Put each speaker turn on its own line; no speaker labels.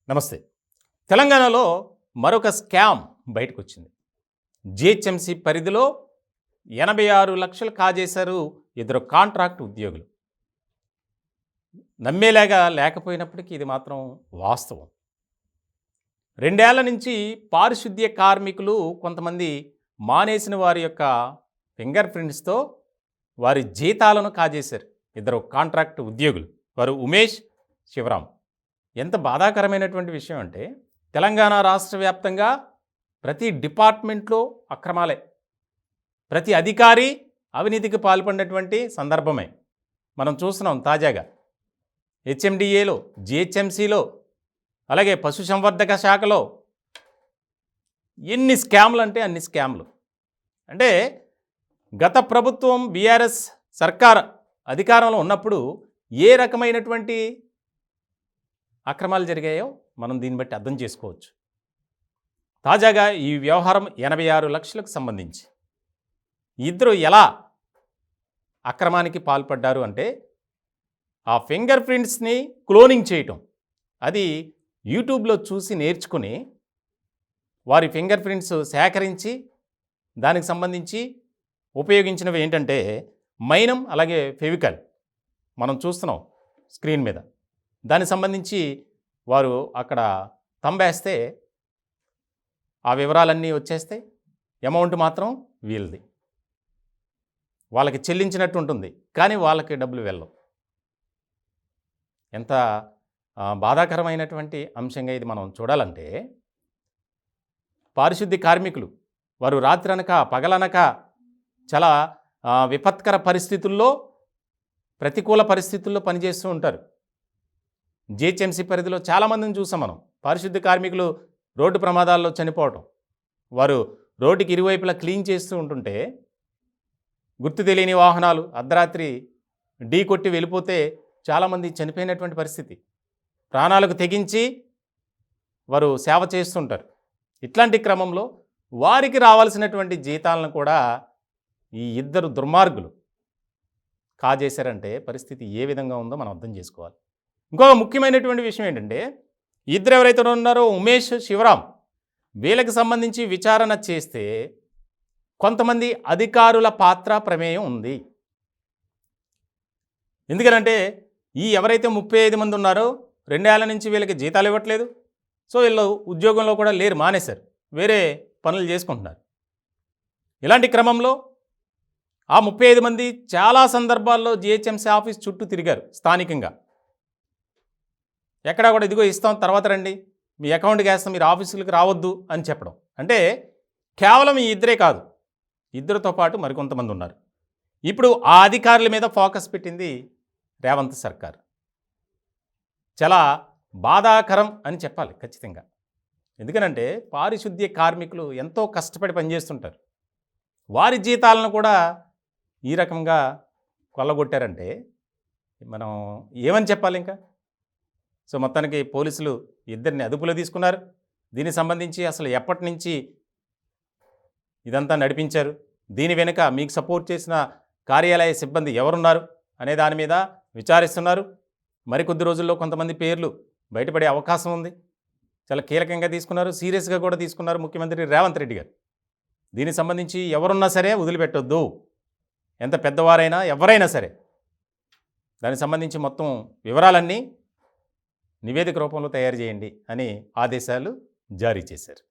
నమస్తే. తెలంగాణలో మరొక స్కామ్ బయటకొచ్చింది. జీహెచ్ఎంసీ పరిధిలో 86,00,000 కాజేశారు ఇద్దరు కాంట్రాక్ట్ ఉద్యోగులు. నమ్మేలాగా లేకపోయినప్పటికీ ఇది మాత్రం వాస్తవం. 2 ఏళ్ల నుంచి పారిశుద్ధ్య కార్మికులు కొంతమంది మానేసిన వారి యొక్క ఫింగర్ ప్రింట్స్‌తో వారి జీతాలను కాజేశారు. ఇద్దరు కాంట్రాక్ట్ ఉద్యోగులు. వారు ఉమేష్, శివరాం. ఎంత బాధాకరమైనటువంటి విషయం అంటే తెలంగాణ రాష్ట్ర వ్యాప్తంగా ప్రతి డిపార్ట్మెంట్లో అక్రమాలే, ప్రతి అధికారి అవినీతికి పాల్పడినటువంటి సందర్భమే మనం చూస్తున్నాం. తాజాగా హెచ్ఎండిఏలో, జిహెచ్ఎంసీలో, అలాగే పశుసంవర్ధక శాఖలో ఎన్ని స్కామ్లు అంటే అన్ని స్కామ్లు. అంటే గత ప్రభుత్వం బీఆర్ఎస్ సర్కార్ అధికారంలో ఉన్నప్పుడు ఏ రకమైనటువంటి అక్రమాలు జరిగాయో మనం దీన్ని బట్టి అర్థం చేసుకోవచ్చు. తాజాగా ఈ వ్యవహారం 86,00,000కు సంబంధించి ఇద్దరు ఎలా అక్రమానికి పాల్పడ్డారు అంటే ఆ ఫింగర్ ప్రింట్స్ని క్లోనింగ్ చేయటం, అది యూట్యూబ్లో చూసి నేర్చుకుని వారి ఫింగర్ ప్రింట్స్ సేకరించి దానికి సంబంధించి ఉపయోగించినవి ఏంటంటే మైనం, అలాగే ఫెవికల్. మనం చూస్తున్నాం స్క్రీన్ మీద. దానికి సంబంధించి వారు అక్కడ తంబేస్తే ఆ వివరాలన్నీ వచ్చేస్తే అమౌంట్ మాత్రం వీళ్ళది, వాళ్ళకి చెల్లించినట్టు ఉంటుంది, కానీ వాళ్ళకి డబ్బులు వెళ్ళవు. ఎంత బాధాకరమైనటువంటి అంశంగా ఇది మనం చూడాలంటే, పారిశుద్ధ్య కార్మికులు వారు రాత్రనక పగలనక చాలా విపత్కర పరిస్థితుల్లో, ప్రతికూల పరిస్థితుల్లో పనిచేస్తూ ఉంటారు. జీహెచ్ఎంసీ పరిధిలో చాలామందిని చూసాం మనం. పారిశుద్ధ్య కార్మికులు రోడ్డు ప్రమాదాల్లో చనిపోవటం, వారు రోడ్డుకి ఇరువైపులా క్లీన్ చేస్తూ ఉంటుంటే గుర్తు తెలియని వాహనాలు అర్ధరాత్రి ఢీ కొట్టి వెళ్ళిపోతే చాలామంది చనిపోయినటువంటి పరిస్థితి. ప్రాణాలకు తెగించి వారు సేవ చేస్తుంటారు. ఇట్లాంటి క్రమంలో వారికి రావాల్సినటువంటి జీతాలను కూడా ఈ ఇద్దరు దుర్మార్గులు కాజేశారంటే పరిస్థితి ఏ విధంగా ఉందో మనం అర్థం చేసుకోవాలి. ఇంకొక ముఖ్యమైనటువంటి విషయం ఏంటంటే, ఇద్దరు ఎవరైతే ఉన్నారో ఉమేష్, శివరాం, వీళ్ళకి సంబంధించి విచారణ చేస్తే కొంతమంది అధికారుల పాత్ర ప్రమేయం ఉంది. ఎందుకనంటే ఈ ఎవరైతే 35 మంది ఉన్నారో 2 ఏళ్ల నుంచి వీళ్ళకి జీతాలు ఇవ్వట్లేదు. సో వీళ్ళు ఉద్యోగంలో కూడా లేరు, మానేశారు, వేరే పనులు చేసుకుంటున్నారు. ఇలాంటి క్రమంలో ఆ 35 మంది చాలా సందర్భాల్లో జిహెచ్ఎంసీ ఆఫీస్ చుట్టూ తిరిగారు స్థానికంగా. ఎక్కడా కూడా ఇదిగో ఇస్తాం, తర్వాత రండి, మీ అకౌంట్కి వేస్తాం, మీరు ఆఫీసులకు రావద్దు అని చెప్పడం. అంటే కేవలం ఈ ఇద్దరే కాదు, ఇద్దరితో పాటు మరికొంతమంది ఉన్నారు. ఇప్పుడు ఆ అధికారుల మీద ఫోకస్ పెట్టింది రేవంత్ సర్కార్. చాలా బాధాకరం అని చెప్పాలి ఖచ్చితంగా. ఎందుకనంటే పారిశుద్ధ్య కార్మికులు ఎంతో కష్టపడి పనిచేస్తుంటారు. వారి జీతాలను కూడా ఈ రకంగా కొల్లగొట్టారంటే మనం ఏమని చెప్పాలి ఇంకా. సో మొత్తానికి పోలీసులు ఇద్దరిని అదుపులో తీసుకున్నారు. దీనికి సంబంధించి అసలు ఎప్పటి నుంచి ఇదంతా నడిపించారు, దీని వెనుక మీకు సపోర్ట్ చేసిన కార్యాలయ సిబ్బంది ఎవరున్నారు అనే దాని మీద విచారిస్తున్నారు. మరికొద్ది రోజుల్లో కొంతమంది పేర్లు బయటపడే అవకాశం ఉంది. చాలా కీలకంగా తీసుకున్నారు, సీరియస్గా కూడా తీసుకున్నారు ముఖ్యమంత్రి రేవంత్ రెడ్డి గారు. దీనికి సంబంధించి ఎవరున్నా సరే వదిలిపెట్టొద్దు, ఎంత పెద్దవారైనా ఎవరైనా సరే. దానికి సంబంధించి మొత్తం వివరాలన్నీ నివేదిక రూపంలో తయారు చేయండి అని ఆదేశాలు జారీ చేశారు.